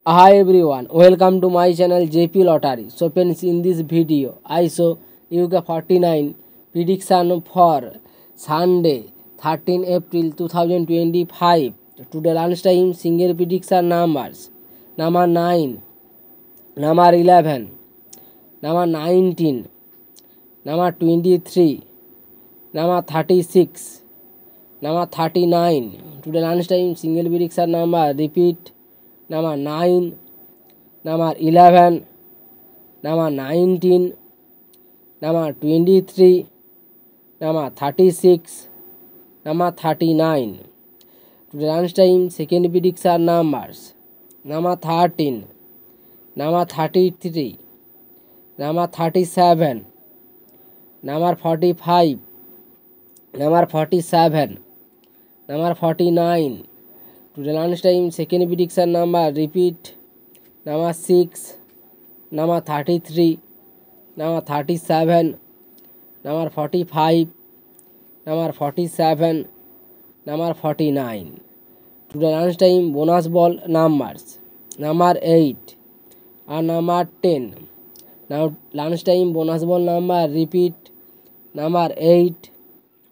Hi everyone, welcome to my channel JP Lottery. So friends, in this video I show UK 49 prediction for Sunday 13 April 2025. Today lunchtime single prediction numbers: number 9, number 11, number 19, number 23, number 36, number 39. Today lunchtime single prediction number repeat: number 9, number 11, number 19, number 23, number 36, number 39. Today lunchtime second prediction numbers: number 13, number 33, number 37, number 45, number 47, number 49. Today lunchtime second prediction number repeat: number 6, number 33, number 37, number 45, number 47, number 49. Today lunchtime bonus ball numbers: number 8 and number 10. Now lunchtime bonus ball number repeat: number 8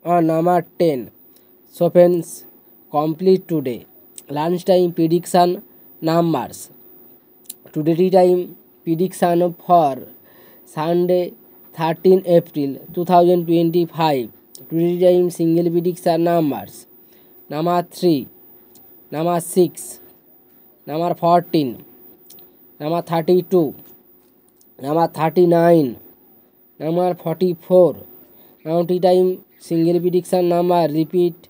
or number 10. So friends, complete today lunchtime prediction numbers. Today time prediction for Sunday 13 April 2025. Today time single prediction numbers: number 3, number 6, number 14, number 32, number 39, number 44. Now time single prediction number repeat: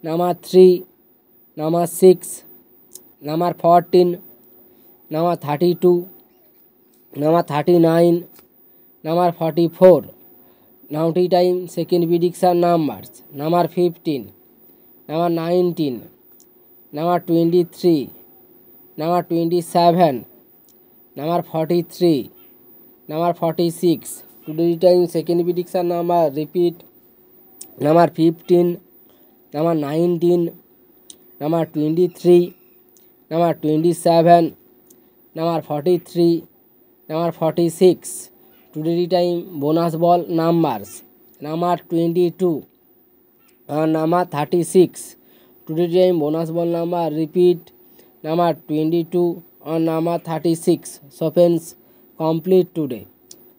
number 3, number 6, number 14, number 32, number 39, number 44. Now time second prediction numbers: number 15, number 19, number 23, number 27, number 43, number 46. Today time second prediction number repeat: number 15, number 19, number 23, number 27, number 43, number 46. Today time bonus ball numbers: number 22 and number 36. Today time bonus ball number repeat: number 22 and number 36. So friends, complete today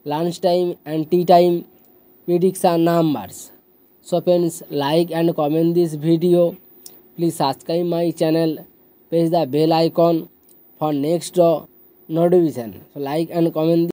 lunchtime and tea time prediction numbers. So friends, like and comment this video. Please subscribe my channel, press the bell icon for next notification. So like and comment